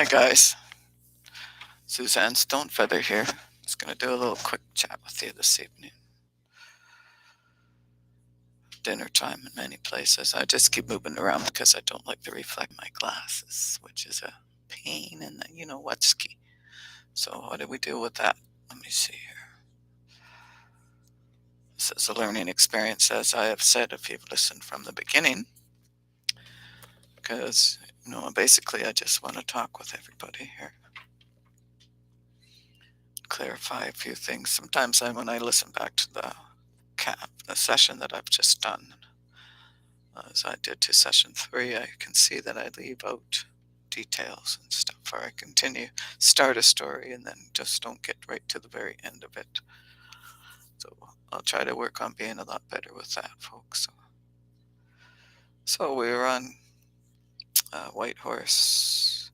Hi guys, Suzannestonefeather here. Just gonna do a little quick chat with you this evening. Dinner time in many places. I just keep moving around because I don't like to reflect my glasses, which is a pain in the what's key. So what do we do with that? Let me see here. This is a learning experience, as I have said, if you've listened from the beginning, because basically I just want to talk with everybody here. Clarify a few things. Sometimes when I listen back to the session that I've just done, as I did to session 3, I can see that I leave out details and stuff, or I start a story and then just don't get right to the very end of it. So I'll try to work on being a lot better with that, folks. So we were on White Horse,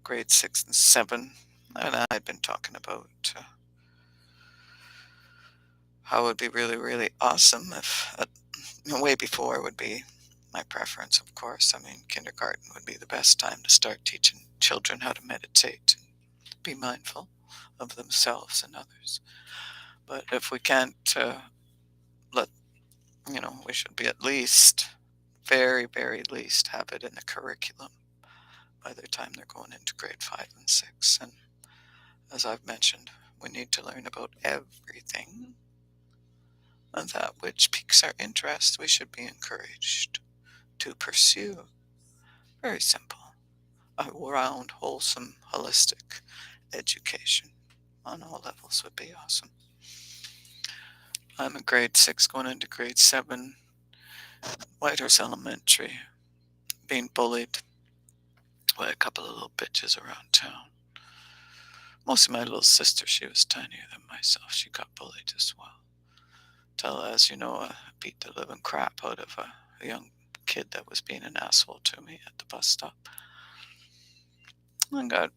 grade 6 and 7, and I'd been talking about how it would be really, really awesome if, way before would be my preference, of course. I mean, kindergarten would be the best time to start teaching children how to meditate and be mindful of themselves and others. But if we can't we should be at least, very, very least, have it in the curriculum by the time they're going into grade 5 and 6. And as I've mentioned, we need to learn about everything, and that which piques our interest we should be encouraged to pursue. Very simple. A round, wholesome, holistic education on all levels would be awesome. I'm in grade 6 going into grade 7, Whitehorse Elementary, being bullied by a couple of little bitches around town. Mostly my little sister, she was tinier than myself. She got bullied as well. Till, as you know, I beat the living crap out of a young kid that was being an asshole to me at the bus stop. I got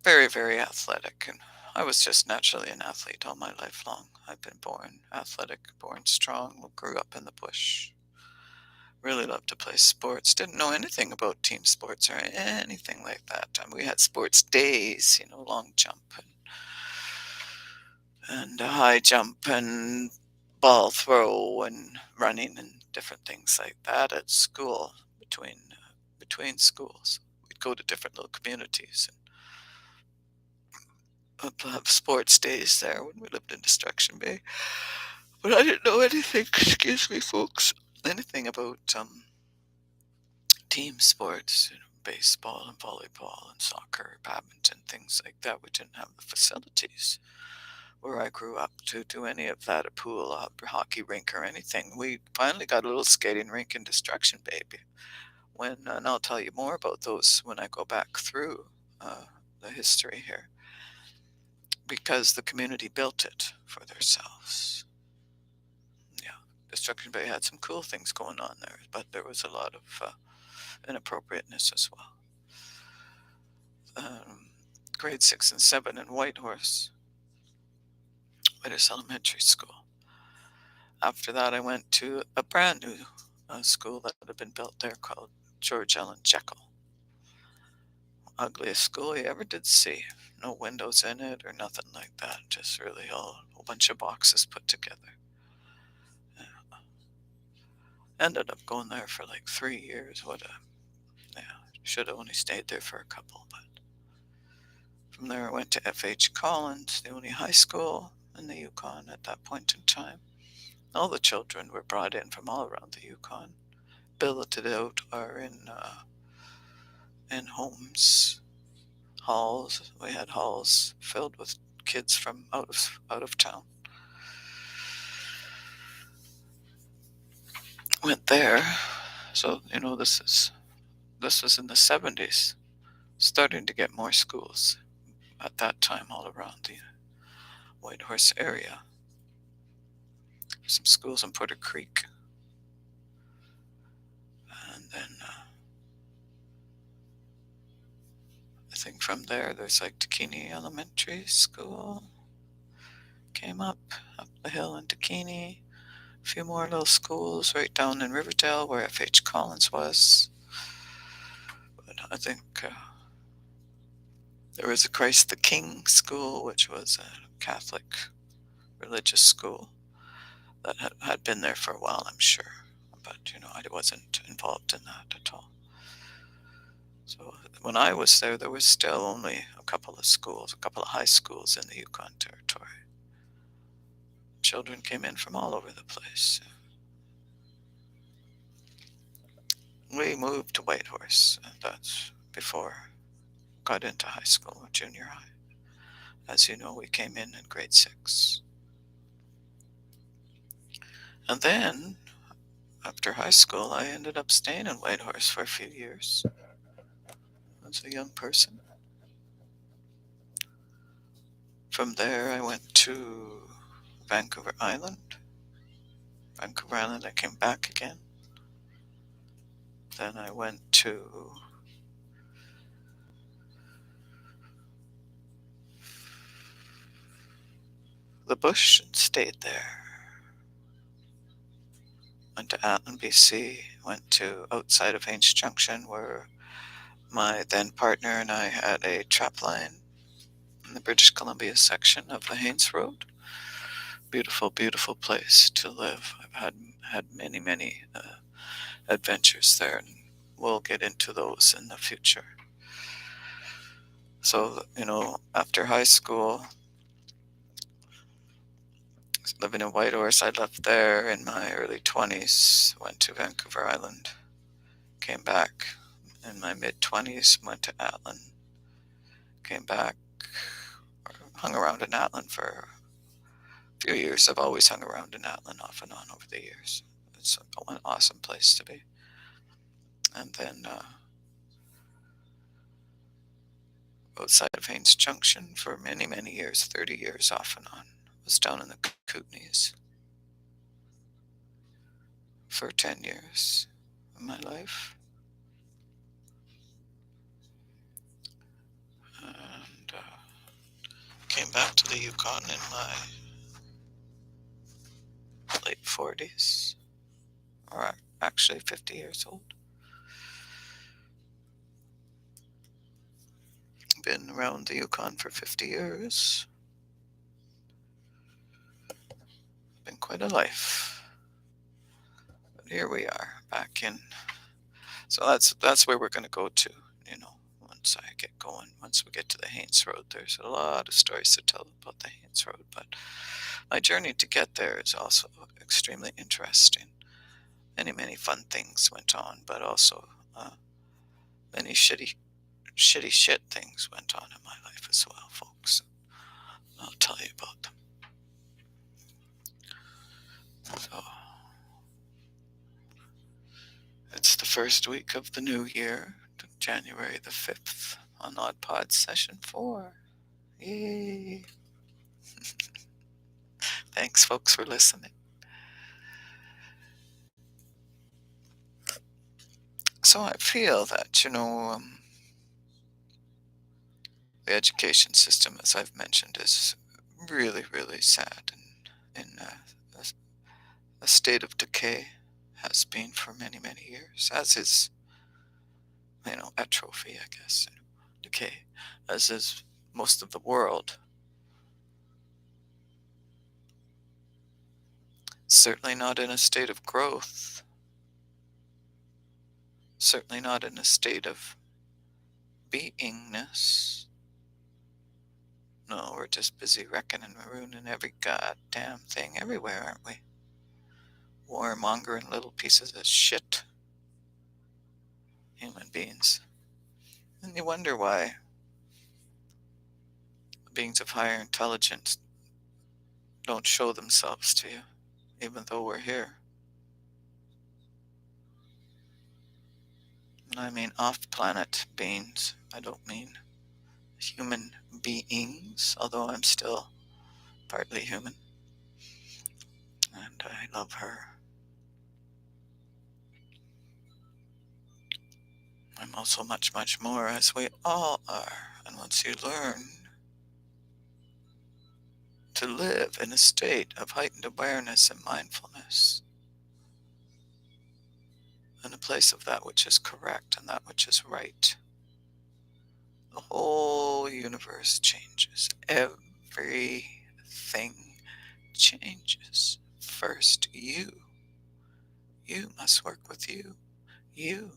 very, very athletic, and I was just naturally an athlete all my life long. I've been born athletic, born strong, grew up in the bush. Really loved to play sports. Didn't know anything about team sports or anything like that. I mean, we had sports days, long jump and high jump and ball throw and running and different things like that at school. Between schools, we'd go to different little communities and have sports days there when we lived in Destruction Bay. But I didn't know anything, excuse me, folks, anything about team sports, baseball and volleyball and soccer, badminton, things like that. We didn't have the facilities where I grew up to do any of that, a pool, a hockey rink, or anything. We finally got a little skating rink in Destruction Bay, and I'll tell you more about those when I go back through the history here, because the community built it for themselves. Yeah, Destruction Bay had some cool things going on there, but there was a lot of inappropriateness as well. Grade 6 and 7 in Whitehorse Elementary School. After that, I went to a brand new school that had been built there called George Ellen Jekyll. Ugliest school you ever did see. No windows in it or nothing like that. Just really a whole bunch of boxes put together. Yeah. Ended up going there for like 3 years. Should have only stayed there for a couple. But from there I went to F.H. Collins, the only high school in the Yukon at that point in time. All the children were brought in from all around the Yukon, billeted out or in homes, halls. We had halls filled with kids from out of town. Went there, so this was in the 70s, starting to get more schools at that time all around the Whitehorse area. Some schools in Porter Creek, and then I think from there's like Dakini Elementary School. Came up the hill in Dakini. A few more little schools right down in Riverdale where F.H. Collins was. But I think There was a Christ the King school, which was a Catholic religious school that had been there for a while, I'm sure. But, I wasn't involved in that at all. So when I was there, there was still only a couple of schools, a couple of high schools in the Yukon Territory. Children came in from all over the place. We moved to Whitehorse, and that's before I got into high school or junior high. As you know, we came in grade 6. And then, after high school, I ended up staying in Whitehorse for a few years as a young person. From there, I went to Vancouver Island. Vancouver Island, I came back again. Then I went to the bush and stayed there. Went to Atlin, BC. Went to outside of Haines Junction, where my then partner and I had a trap line in the British Columbia section of the Haines Road. Beautiful, beautiful place to live. I've had many, many adventures there, and we'll get into those in the future. So, after high school, living in Whitehorse, I left there in my early 20s, went to Vancouver Island, came back in my mid-20s, went to Atlin, came back, hung around in Atlin for a few years. I've always hung around in Atlin off and on over the years. It's an awesome place to be. And then outside of Haines Junction for many, many years, 30 years off and on. Was down in the Kootenays for 10 years of my life. And came back to the Yukon in my late 40s, or actually 50 years old. Been around the Yukon for 50 years. Been quite a life. But here we are, back in. So that's where we're going to go to, once I get going. Once we get to the Haines Road, there's a lot of stories to tell about the Haines Road, but my journey to get there is also extremely interesting. Many, many fun things went on, but also many shitty shit things went on in my life as well, folks. I'll tell you about them. So, it's the first week of the new year, January the 5th, on Audpod Session 4. Yay! Thanks, folks, for listening. So I feel that, the education system, as I've mentioned, is really, really sad and in a state of decay, has been for many, many years, as is, atrophy, I guess, decay, as is most of the world. Certainly not in a state of growth. Certainly not in a state of beingness. No, we're just busy wrecking and ruining every goddamn thing everywhere, aren't we? Warmongering little pieces of shit. Human beings. And you wonder why beings of higher intelligence don't show themselves to you, even though we're here. And I mean off-planet beings. I don't mean human beings, although I'm still partly human. And I love her. I'm also much, much more, as we all are. And once you learn to live in a state of heightened awareness and mindfulness, in a place of that which is correct and that which is right, The whole universe changes. Everything changes. First, you. You must work with you. You.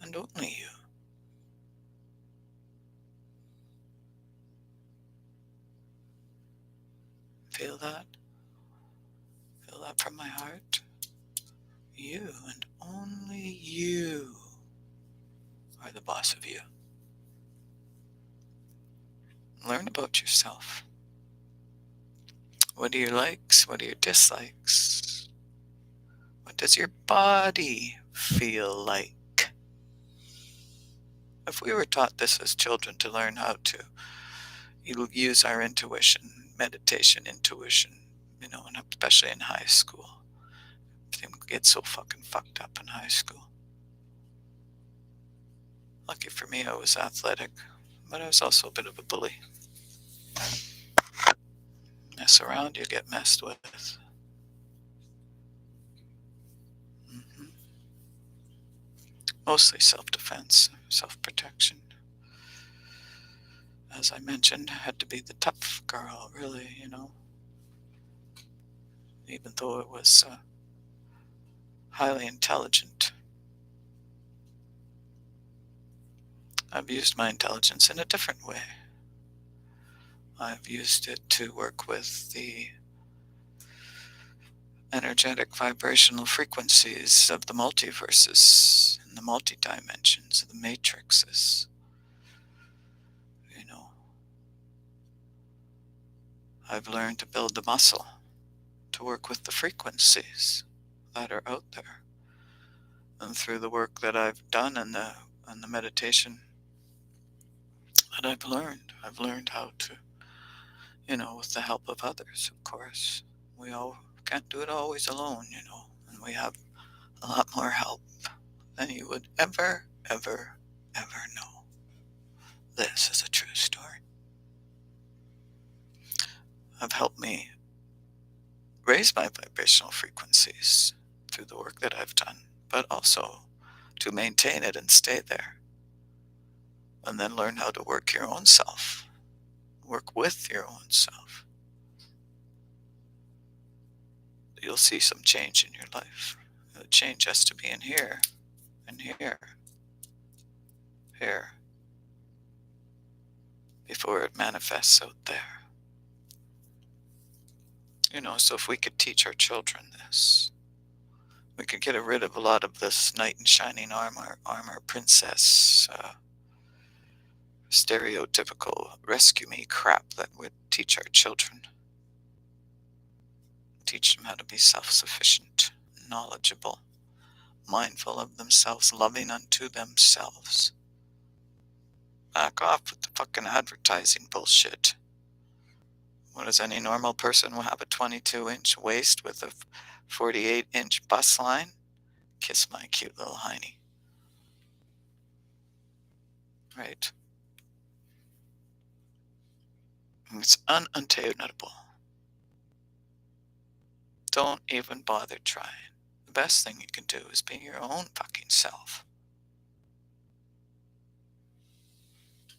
And only you. Feel that? Feel that from my heart? You and only you are the boss of you. Learn about yourself. What are your likes? What are your dislikes? What does your body feel like? If we were taught this as children to learn how to use our intuition, meditation, intuition, and especially in high school. Things get so fucking fucked up in high school. Lucky for me, I was athletic, but I was also a bit of a bully. Mess around, you get messed with. hmm Mostly self-defense, self-protection. As I mentioned, I had to be the tough girl, really, even though it was highly intelligent. I've used my intelligence in a different way. I've used it to work with the energetic vibrational frequencies of the multiverses and the multi-dimensions, the matrices. I've learned to build the muscle to work with the frequencies that are out there. And through the work that I've done and the meditation that I've learned how to, with the help of others, of course. We all can't do it always alone, and we have a lot more help than you would ever, ever, ever know. This is a true story. Have helped me raise my vibrational frequencies through the work that I've done, but also to maintain it and stay there. And then learn how to work your own self, work with your own self. You'll see some change in your life. The change has to be in here, and here, before it manifests out there. So if we could teach our children this, we could get rid of a lot of this knight in shining armor princess, stereotypical rescue me crap that would teach our children. Teach them how to be self-sufficient, knowledgeable, mindful of themselves, loving unto themselves. Back off with the fucking advertising bullshit. What does any normal person will have a 22-inch waist with a 48-inch bust line? Kiss my cute little hiney. Right? It's unattainable. Don't even bother trying. The best thing you can do is be your own fucking self.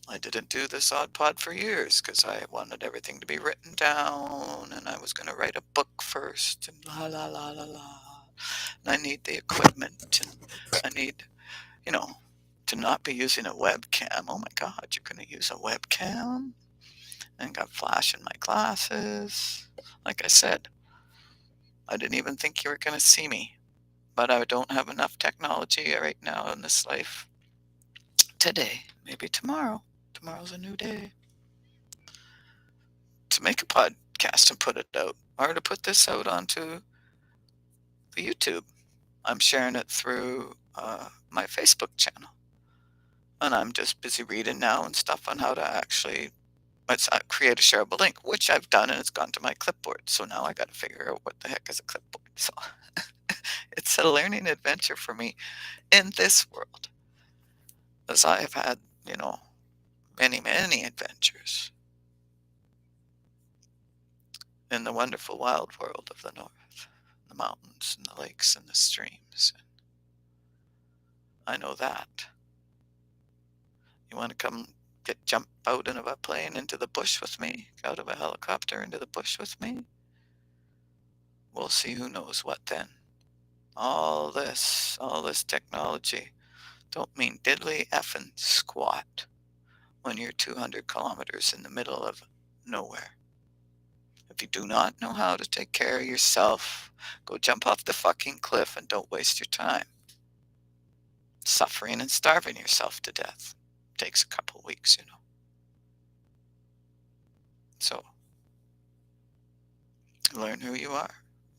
I didn't do this Audpod for years because I wanted everything to be written down, and I was going to write a book first, and la la la la la. And I need the equipment, and I need, to not be using a webcam. Oh my God, you're going to use a webcam? And got flash in my glasses. Like I said, I didn't even think you were going to see me, but I don't have enough technology right now in this life. Today, maybe tomorrow. Tomorrow's a new day. To make a podcast and put it out, or to put this out onto the YouTube. I'm sharing it through my Facebook channel. And I'm just busy reading now and stuff on how to actually create a shareable link, which I've done, and it's gone to my clipboard. So now I got to figure out what the heck is a clipboard. So it's a learning adventure for me in this world, as I have had, many, many adventures in the wonderful wild world of the north, the mountains and the lakes and the streams. I know that. You want to come jump out of a plane into the bush with me? Out of a helicopter into the bush with me? We'll see who knows what then. All this technology don't mean diddly effing squat when you're 200 kilometers in the middle of nowhere. If you do not know how to take care of yourself, go jump off the fucking cliff and don't waste your time suffering and starving yourself to death. Takes a couple weeks, you know. So, learn who you are.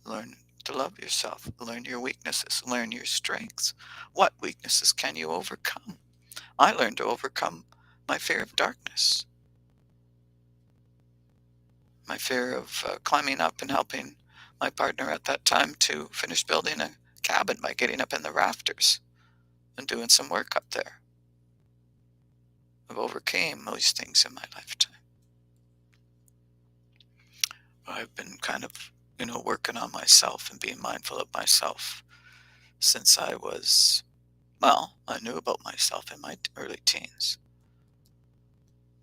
Learn to love yourself. Learn your weaknesses. Learn your strengths. What weaknesses can you overcome? I learned to overcome my fear of darkness. My fear of climbing up and helping my partner at that time to finish building a cabin by getting up in the rafters and doing some work up there. I've overcame those things in my lifetime. I've been kind of, working on myself and being mindful of myself since I was, I knew about myself in my early teens.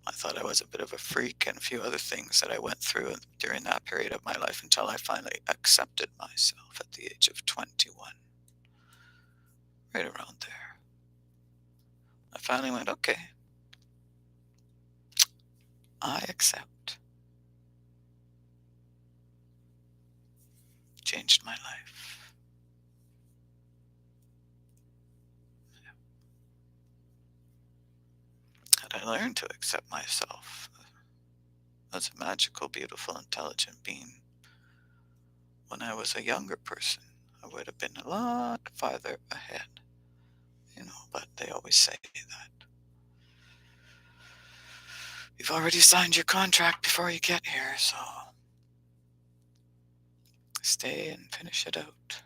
I thought I was a bit of a freak and a few other things that I went through during that period of my life until I finally accepted myself at the age of 21. Right around there. I finally went, okay, I accept. Changed my life. And I learned to accept myself as a magical, beautiful, intelligent being. When I was a younger person, I would have been a lot farther ahead. But they always say that you've already signed your contract before you get here, so stay and finish it out.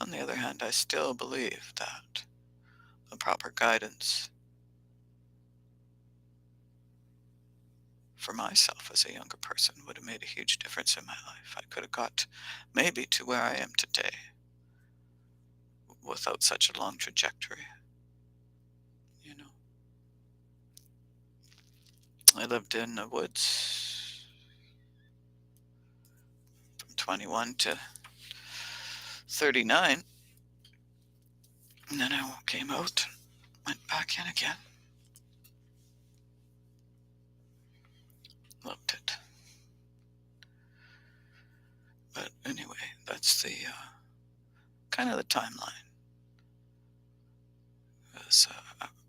On the other hand, I still believe that the proper guidance for myself as a younger person would have made a huge difference in my life. I could have got maybe to where I am today without such a long trajectory. I lived in the woods from 21 to 39, and then I came out and went back in again. Loved it. But anyway, that's the kind of the timeline. Because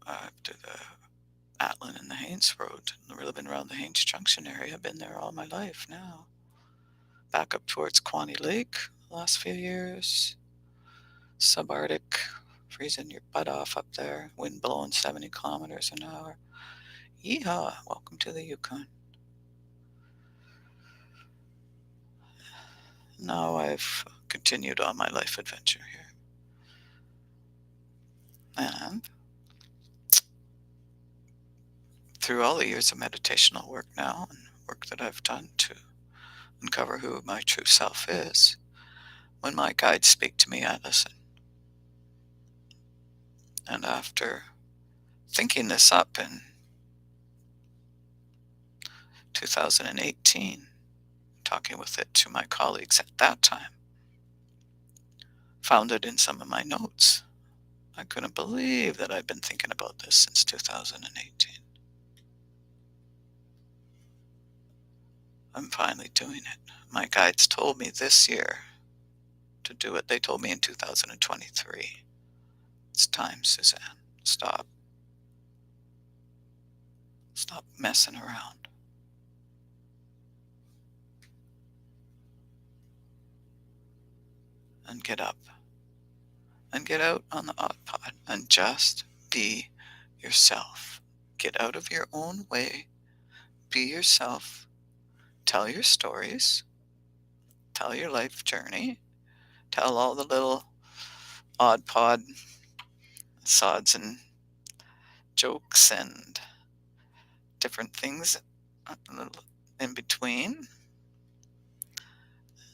after the Atlin and the Haines Road, I've really been around the Haines Junction area. I've been there all my life now. Back up towards Quaney Lake the last few years. Subarctic, freezing your butt off up there. Wind blowing 70 kilometers an hour. Yeehaw, welcome to the Yukon. Now I've continued on my life adventure here. And through all the years of meditational work now and work that I've done to uncover who my true self is, when my guides speak to me, I listen. And after thinking this up in 2018, talking with it to my colleagues at that time, found it in some of my notes. I couldn't believe that I'd been thinking about this since 2018. I'm finally doing it. My guides told me this year to do it. They told me in 2023. It's time, Suzanne. Stop. Stop messing around. And get up. And get out on the Audpod and just be yourself. Get out of your own way. Be yourself. Tell your stories. Tell your life journey. Tell all the little Audpod sods and jokes and different things in between.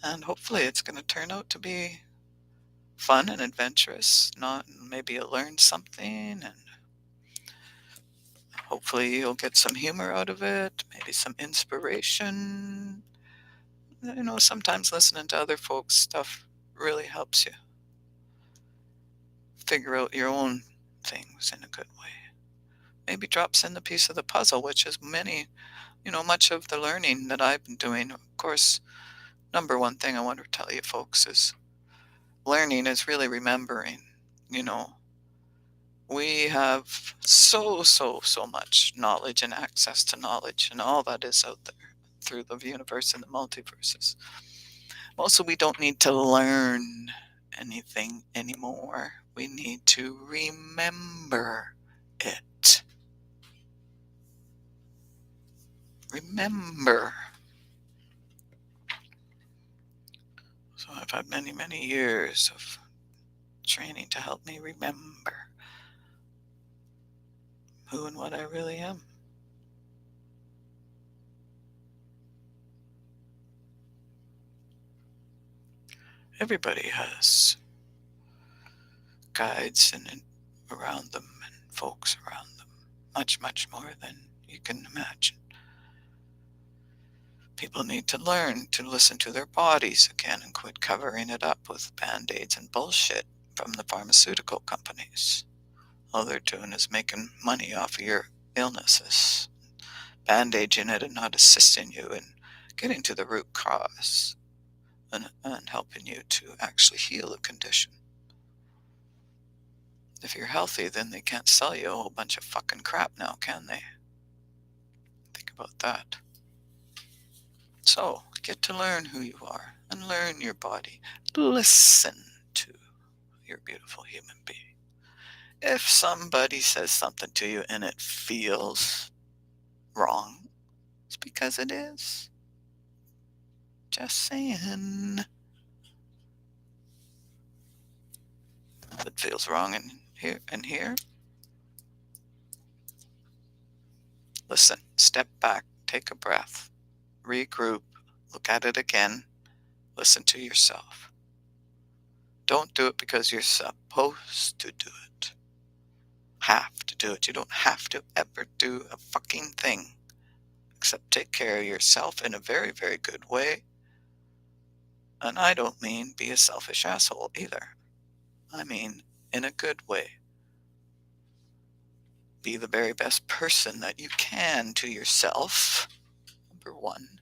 And hopefully it's going to turn out to be fun and adventurous. Not maybe you'll learn something, and hopefully you'll get some humor out of it, maybe some inspiration. Sometimes listening to other folks' stuff really helps you figure out your own things in a good way. Maybe drops in the piece of the puzzle, which is much of the learning that I've been doing. Of course, number one thing I want to tell you folks is learning is really remembering. You know, we have so much knowledge and access to knowledge, and all that is out there through the universe and the multiverses. Also, we don't need to learn anything anymore. We need to remember it. Remember. So I've had many years of training to help me remember who and what I really am. Everybody has guides and around them and folks around them. Much more than you can imagine. People need to learn to listen to their bodies again and quit covering it up with band-aids and bullshit from the pharmaceutical companies. All they're doing is making money off of your illnesses, bandaging it and not assisting you in getting to the root cause and helping you to actually heal a condition. If you're healthy, then they can't sell you a whole bunch of fucking crap now, can they? Think about that. So, get to learn who you are and learn your body. Listen to your beautiful human being. If somebody says something to you and it feels wrong, it's because it is. Just saying. If it feels wrong in here, listen, step back, take a breath, regroup, look at it again, listen to yourself. Don't do it because you're supposed to do it. Have to do it. You don't have to ever do a fucking thing except take care of yourself in a very good way. And I don't mean be a selfish asshole either. I mean in a good way. Be the very best person that you can to yourself, number one,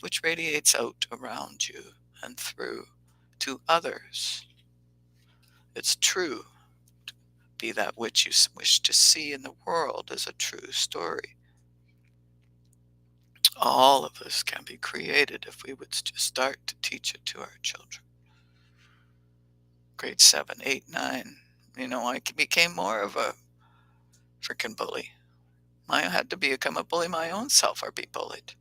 which radiates out around you and through to others. It's true. Be that which you wish to see in the world is a true story. All of this can be created if we would just start to teach it to our children. Grade 7, 8, 9. I became more of a freaking bully. I had to become a bully my own self or be bullied.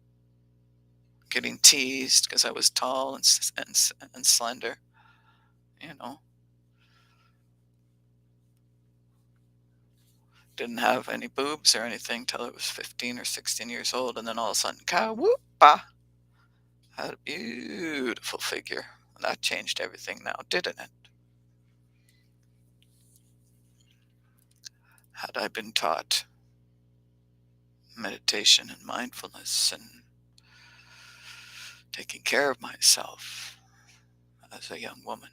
Getting teased because I was tall and slender. Didn't have any boobs or anything till I was 15 or 16 years old, and then all of a sudden, ka-whoop-ah, had a beautiful figure. And that changed everything now, didn't it? Had I been taught meditation and mindfulness and taking care of myself as a young woman,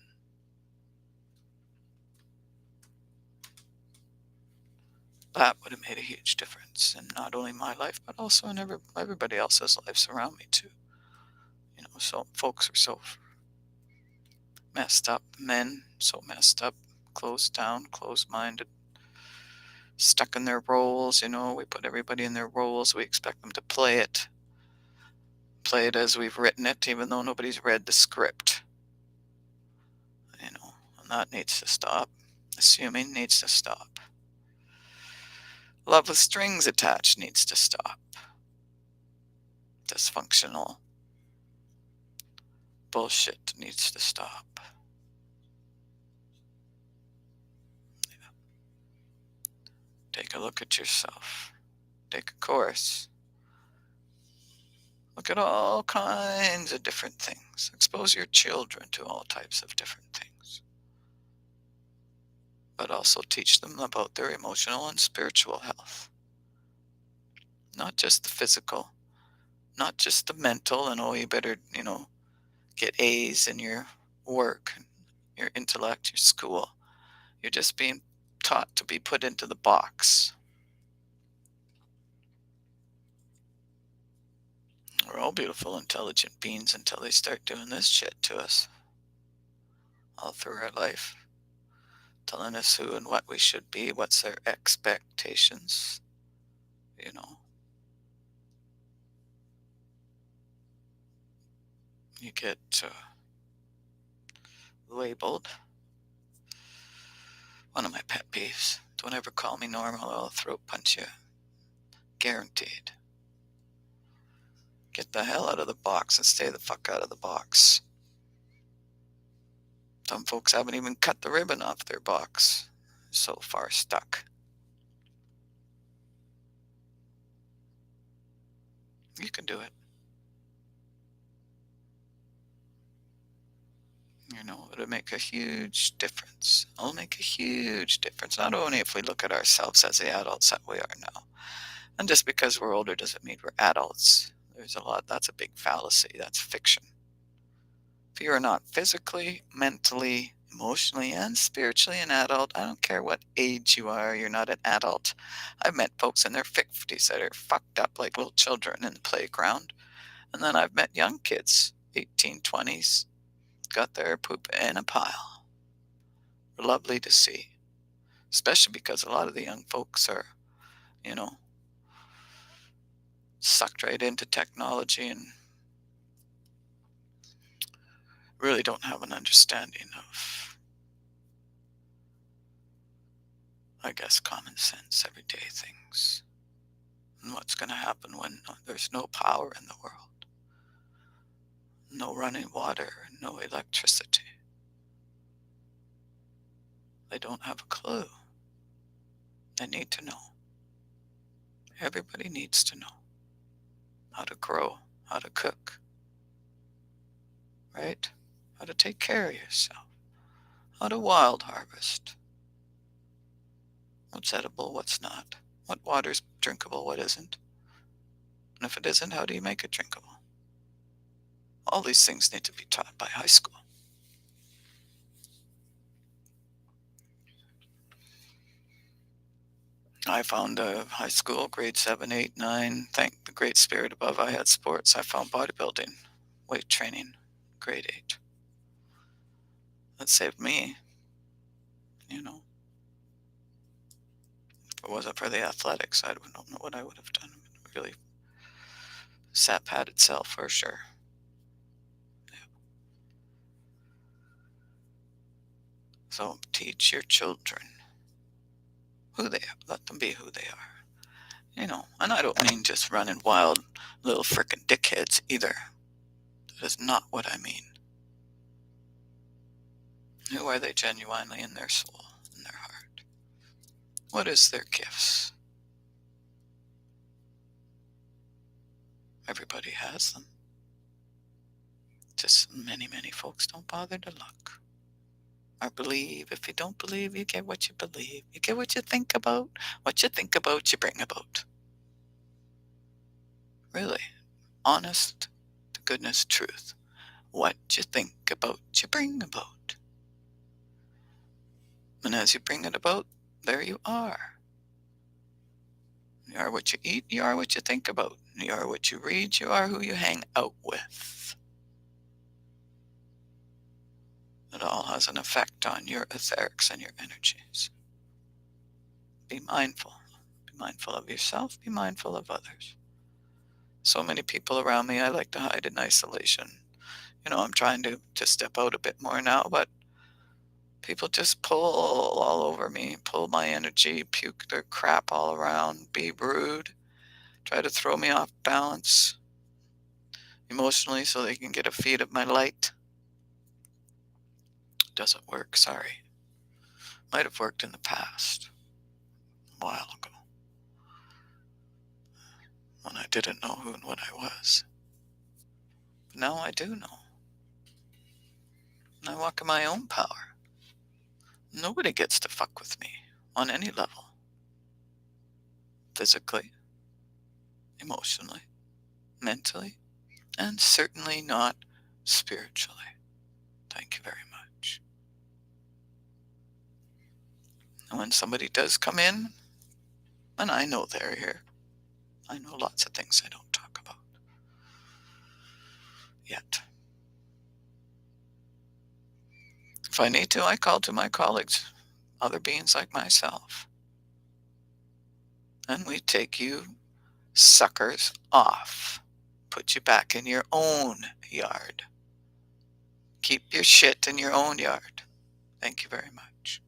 that would have made a huge difference in not only my life, but also in everybody else's lives around me too. So folks are so messed up, men so messed up, closed down, closed-minded, stuck in their roles. We put everybody in their roles. We expect them to play it as we've written it, even though nobody's read the script. And that needs to stop. Assuming needs to stop. Love with strings attached needs to stop. Dysfunctional bullshit needs to stop. Yeah. Take a look at yourself. Take a course. Look at all kinds of different things. Expose your children to all types of different things. but also teach them about their emotional and spiritual health. Not just the physical, not just the mental, and oh, you better, get A's in your work, your intellect, your school. You're just being taught to be put into the box. We're all beautiful, intelligent beings until they start doing this shit to us all through our life, telling us who and what we should be, what's their expectations, you know. You get labeled. One of my pet peeves. Don't ever call me normal, I'll throat punch you. Guaranteed. Get the hell out of the box and stay the fuck out of the box. Some folks haven't even cut the ribbon off their box. So far stuck. You can do it. It'll make a huge difference. It'll make a huge difference. Not only if we look at ourselves as the adults that we are now. And just because we're older doesn't mean we're adults. That's a big fallacy. That's fiction. If you're not physically, mentally, emotionally, and spiritually an adult, I don't care what age you are, you're not an adult. I've met folks in their 50s that are fucked up like little children in the playground. And then I've met young kids, 18, 20s, got their poop in a pile. Lovely to see. Especially because a lot of the young folks are, you know, sucked right into technology and really don't have an understanding of, I guess, common sense, everyday things. And what's going to happen when there's no power in the world, no running water, no electricity. They don't have a clue. They need to know. Everybody needs to know how to grow, how to cook, right? How to take care of yourself, how to wild harvest. What's edible, what's not? What water's drinkable, what isn't? And if it isn't, how do you make it drinkable? All these things need to be taught by high school. I found high school, grade 7, 8, 9. Thank the Great Spirit above, I had sports. I found bodybuilding, weight training, grade 8. That saved me, you know. If it wasn't for the athletics, I don't know what I would have done. It really sap had itself for sure. Yeah. So teach your children who they are. Let them be who they are. And I don't mean just running wild little frickin' dickheads either. That is not what I mean. Who are they genuinely in their soul, in their heart? What is their gifts? Everybody has them. Just many, many folks don't bother to look or believe. If you don't believe, you get what you believe. You get what you think about. What you think about, you bring about. Really, honest to goodness truth. What you think about, you bring about. And as you bring it about, there you are. You are what you eat, you are what you think about. You are what you read, you are who you hang out with. It all has an effect on your etherics and your energies. Be mindful. Be mindful of yourself, be mindful of others. So many people around me, I like to hide in isolation. I'm trying to step out a bit more now, but people just pull all over me, pull my energy, puke their crap all around, be rude, try to throw me off balance emotionally so they can get a feed of my light. Doesn't work, sorry. Might have worked in the past, a while ago, when I didn't know who and what I was. But now I do know. And I walk in my own power. Nobody gets to fuck with me on any level. Physically, emotionally, mentally, and certainly not spiritually. Thank you very much. And when somebody does come in, and I know they're here, I know lots of things I don't talk about yet. If I need to, I call to my colleagues, other beings like myself, and we take you suckers off. Put you back in your own yard. Keep your shit in your own yard. Thank you very much.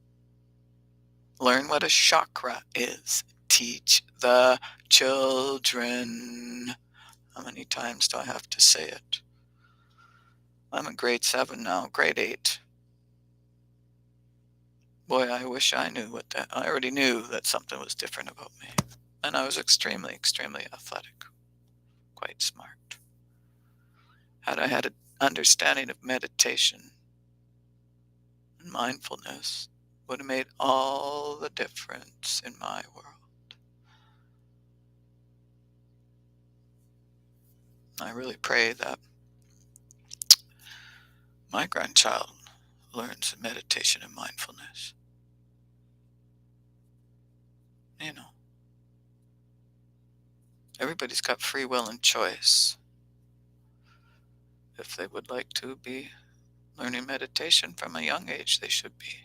Learn what a chakra is. Teach the children. How many times do I have to say it? I'm in grade 7 now, grade 8. Boy, I wish I knew what that. I already knew that something was different about me. And I was extremely, extremely athletic. Quite smart. Had I had an understanding of meditation and mindfulness, would have made all the difference in my world. I really pray that my grandchild learns meditation and mindfulness. You know, everybody's got free will and choice. If they would like to be learning meditation from a young age, they should be.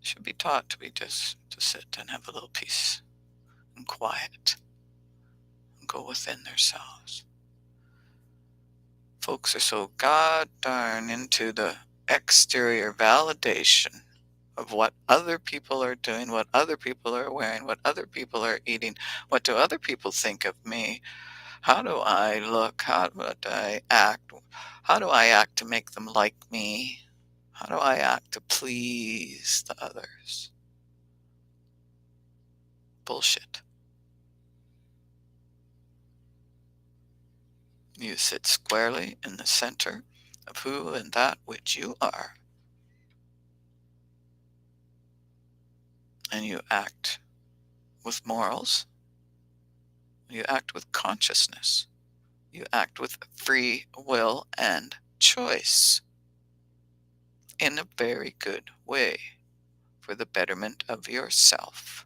Should be taught to be just to sit and have a little peace and quiet and go within themselves. Folks are so god darn into the exterior validation of what other people are doing, what other people are wearing, what other people are eating. What do other people think of me? How do I look? How do I act? How do I act to make them like me? How do I act to please the others? Bullshit. You sit squarely in the center of who and that which you are, and you act with morals, you act with consciousness, you act with free will and choice in a very good way for the betterment of yourself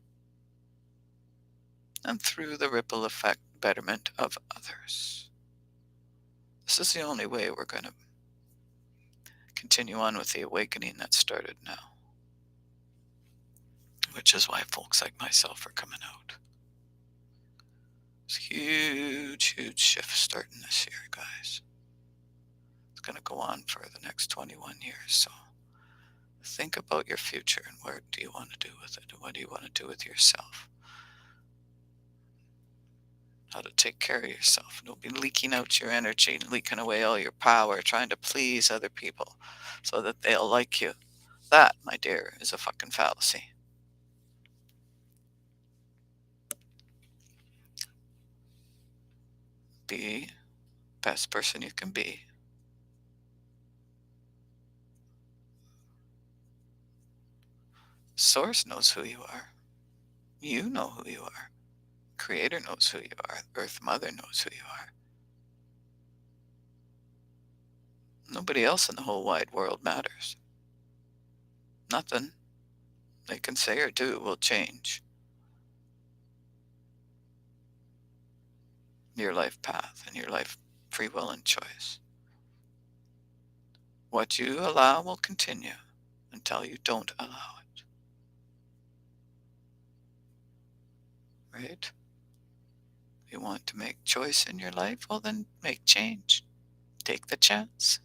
and through the ripple effect betterment of others. This is the only way we're going to continue on with the awakening that started now, which is why folks like myself are coming out. It's huge, huge shift starting this year, guys. It's going to go on for the next 21 years. So think about your future and what do you want to do with it? And what do you want to do with yourself? How to take care of yourself. Don't be leaking out your energy, leaking away all your power, trying to please other people so that they'll like you. That, my dear, is a fucking fallacy. Be best person you can be. Source knows who you are. You know who you are. Creator knows who you are. Earth Mother knows who you are. Nobody else in the whole wide world matters. Nothing they can say or do will change your life path and your life free will and choice. What you allow will continue until you don't allow it. Right? If you want to make choice in your life, well then make change. Take the chance.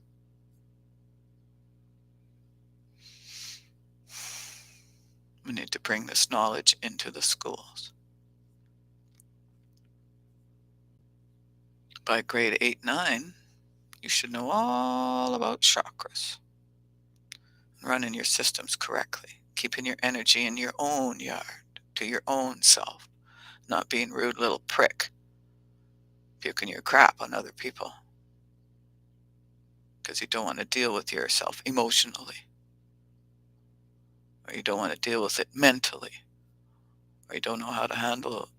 We need to bring this knowledge into the schools. By grade 8, 9, you should know all about chakras. Running your systems correctly. Keeping your energy in your own yard, to your own self. Not being rude little prick. Puking your crap on other people. Because you don't want to deal with yourself emotionally. or you don't want to deal with it mentally, or you don't know how to handle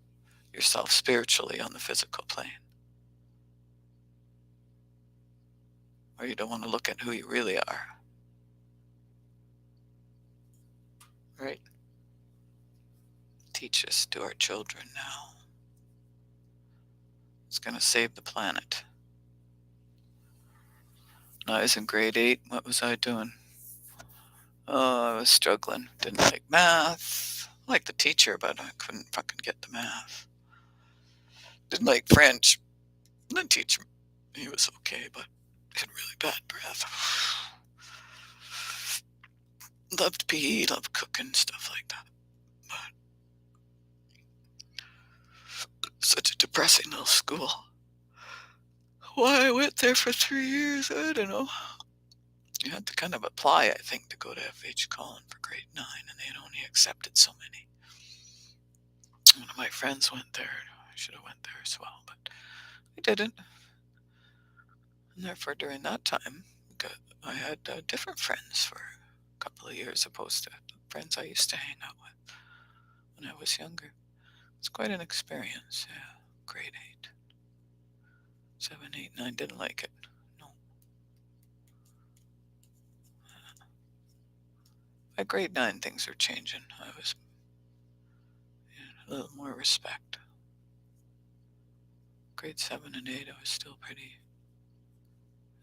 yourself spiritually on the physical plane, or you don't want to look at who you really are, right? Teach us to our children now. It's going to save the planet. When I was in grade 8, what was I doing? Oh, I was struggling. Didn't like math. I liked the teacher, but I couldn't fucking get the math. Didn't like French. The teacher, he was okay, but had really bad breath. Loved PE, loved cooking, stuff like that. But such a depressing little school. Why I went there for 3 years, I don't know. You had to kind of apply, I think, to go to F.H. Collin for grade 9, and they had only accepted so many. One of my friends went there. I should have went there as well, but I didn't. And therefore, during that time, I had different friends for a couple of years opposed to friends I used to hang out with when I was younger. It's quite an experience, yeah. Grade 8. 7, 8, 9, didn't like it. No. By grade 9, things were changing. I was a little more respect. Grade 7 and 8, I was still pretty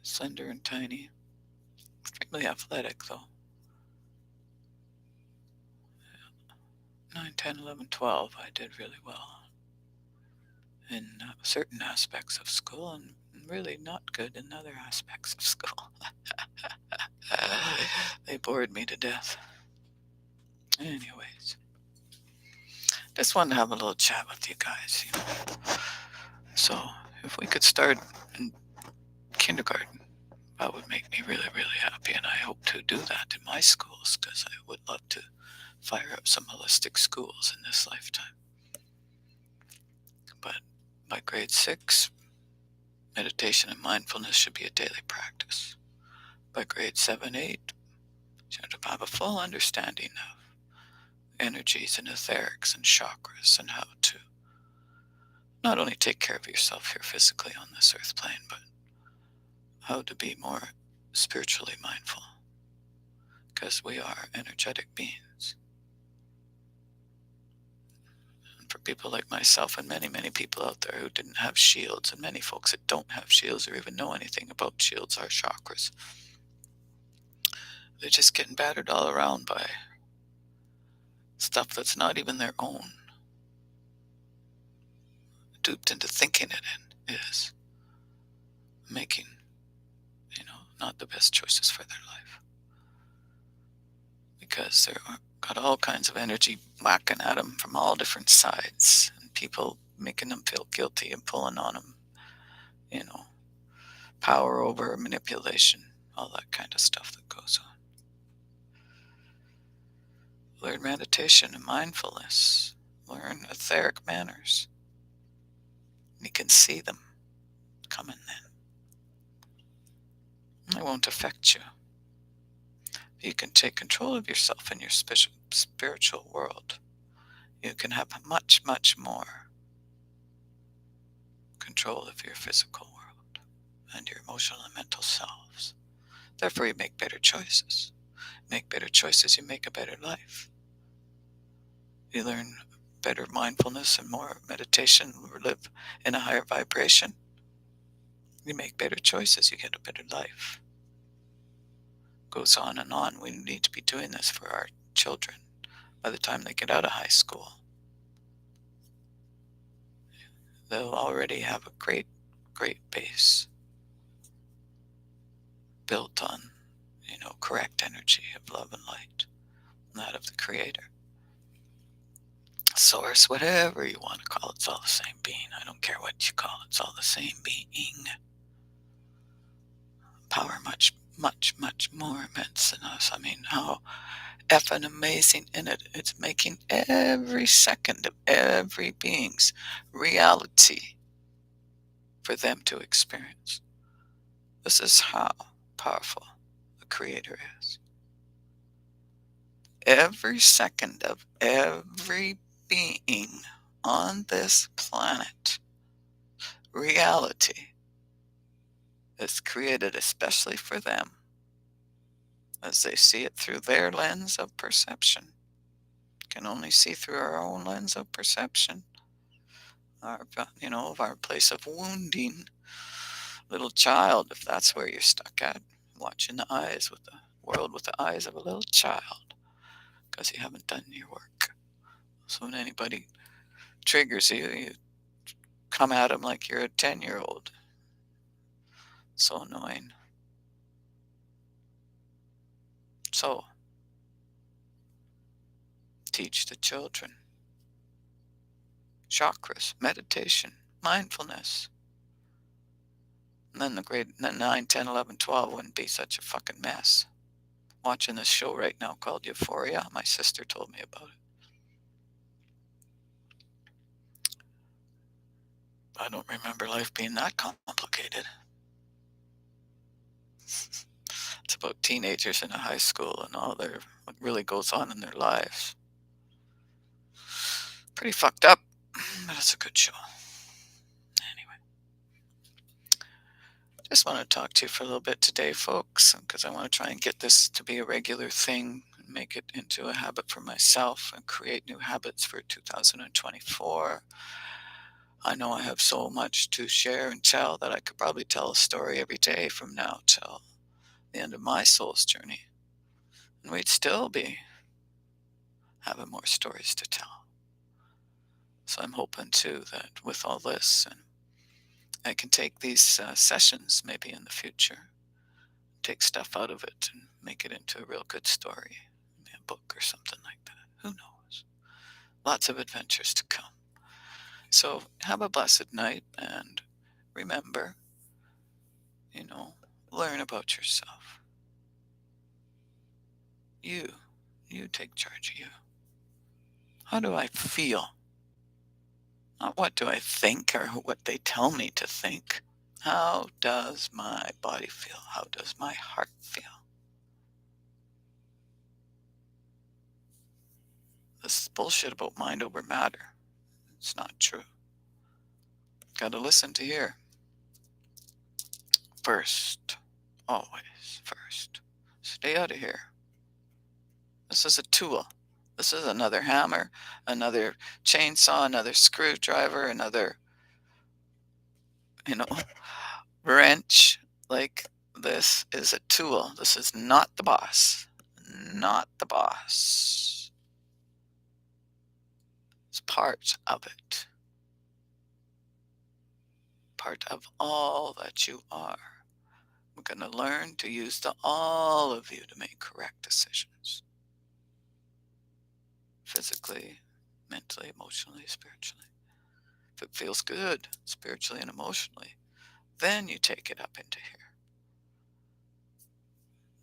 slender and tiny. Extremely athletic, though. 9, 10, 11, 12, I did really well in certain aspects of school, and really not good in other aspects of school. They bored me to death. Anyways, just wanted to have a little chat with you guys, you know. So, if we could start in kindergarten, that would make me really, really happy, and I hope to do that in my schools, because I would love to fire up some holistic schools in this lifetime. But by grade 6, meditation and mindfulness should be a daily practice. By grade 7, 8, you should have a full understanding of energies and etherics and chakras, and how to not only take care of yourself here physically on this earth plane, but how to be more spiritually mindful, because we are energetic beings. And for people like myself and many, many people out there who didn't have shields, and many folks that don't have shields or even know anything about shields, our chakras, they're just getting battered all around by stuff that's not even their own, duped into thinking it is, making, not the best choices for their life, because they're got all kinds of energy whacking at them from all different sides, and people making them feel guilty and pulling on them, power over manipulation, all that kind of stuff that goes on. Learn meditation and mindfulness. Learn etheric manners. You can see them coming then. They won't affect you. You can take control of yourself in your spiritual world. You can have much, much more control of your physical world and your emotional and mental selves. Therefore, you make better choices. Make better choices, you make a better life. You learn better mindfulness and more meditation, or live in a higher vibration. You make better choices, you get a better life. Goes on and on. We need to be doing this for our children by the time they get out of high school. They'll already have a great, great base built on, correct energy of love and light, and that of the Creator. Source, whatever you want to call it, it's all the same being. I don't care what you call it, it's all the same being. Power much, much, much more immense than us. I mean, how effing amazing in it. It's making every second of every being's reality for them to experience. This is how powerful the Creator is. every second of every being on this planet, reality is created especially for them as they see it through their lens of perception. Can only see through our own lens of perception, of our place of wounding. Little child, if that's where you're stuck at, watching the world with the eyes of a little child, because you haven't done your work. So when anybody triggers you, you come at them like you're a 10-year-old. So annoying. So, teach the children. Chakras, meditation, mindfulness. And then the 9, 10, 11, 12 wouldn't be such a fucking mess. Watching this show right now called Euphoria. My sister told me about it. I don't remember life being that complicated. It's about teenagers in a high school and what really goes on in their lives. Pretty fucked up, but it's a good show. Anyway, just want to talk to you for a little bit today, folks, because I want to try and get this to be a regular thing and make it into a habit for myself and create new habits for 2024. I know I have so much to share and tell that I could probably tell a story every day from now till the end of my soul's journey. And we'd still be having more stories to tell. So I'm hoping too that with all this, and I can take these sessions maybe in the future, take stuff out of it and make it into a real good story, maybe a book or something like that. Who knows? Lots of adventures to come. So have a blessed night, and remember, learn about yourself. You take charge of you. How do I feel? Not what do I think or what they tell me to think. How does my body feel? How does my heart feel? This bullshit about mind over matter, it's not true. Gotta listen to hear. First. Always first. Stay out of here. This is a tool. This is another hammer, another chainsaw, another screwdriver, another, wrench. Like, this is a tool. This is not the boss. Not the boss. It's part of it. Part of all that you are. We're going to learn to use the all of you to make correct decisions. Physically, mentally, emotionally, spiritually. If it feels good, spiritually and emotionally, then you take it up into here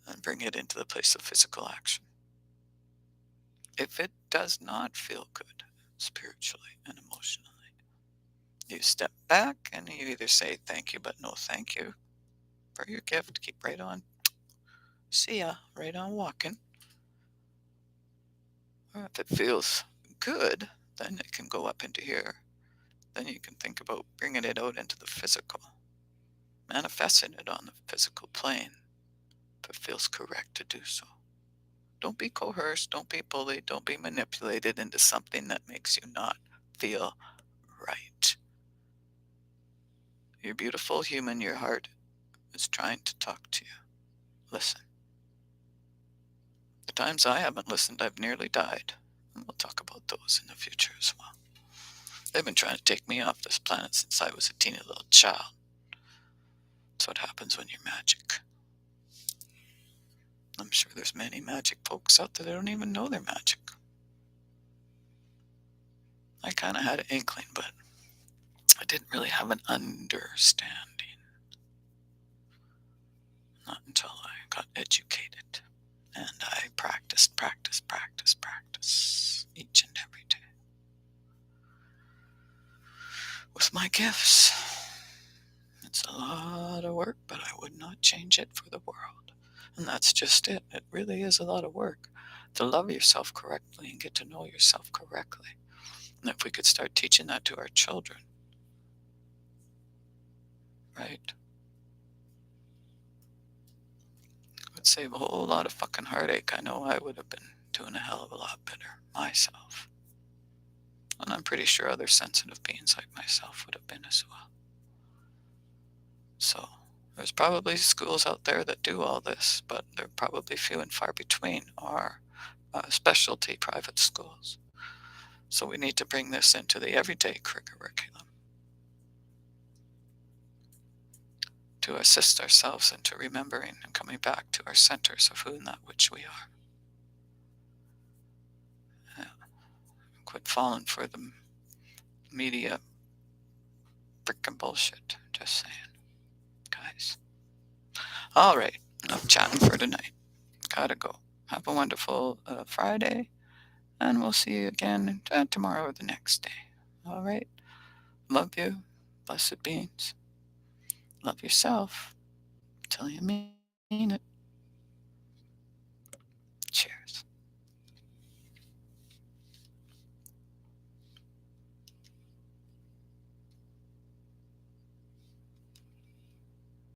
and bring it into the place of physical action. If it does not feel good, spiritually and emotionally, you step back and you either say thank you, but no thank you for your gift. Keep right on. See ya. Right on walking. Or if it feels good, then it can go up into here. Then you can think about bringing it out into the physical, manifesting it on the physical plane if it feels correct to do so. Don't be coerced, don't be bullied, don't be manipulated into something that makes you not feel right. You're beautiful human, your heart is trying to talk to you. Listen. The times I haven't listened, I've nearly died. And we'll talk about those in the future as well. They've been trying to take me off this planet since I was a teeny little child. That's what happens when you're magic. I'm sure there's many magic folks out there that don't even know they're magic. I kind of had an inkling, but I didn't really have an understanding. Not until I got educated. And I practiced each and every day. With my gifts. It's a lot of work, but I would not change it for the world. And that's just it. It really is a lot of work. to love yourself correctly and get to know yourself correctly. And if we could start teaching that to our children, right, it would save a whole lot of fucking heartache. I know I would have been doing a hell of a lot better myself. And I'm pretty sure other sensitive beings like myself would have been as well. So there's probably schools out there that do all this, but they're probably few and far between, are specialty private schools. So we need to bring this into the everyday curriculum to assist ourselves into remembering and coming back to our centers of who and that which we are. Yeah. Quit falling for the media frickin' bullshit. Just saying, guys. All right, enough chatting for tonight. Gotta go. Have a wonderful Friday, and we'll see you again tomorrow or the next day. All right. Love you, blessed beings. Love yourself till you mean it.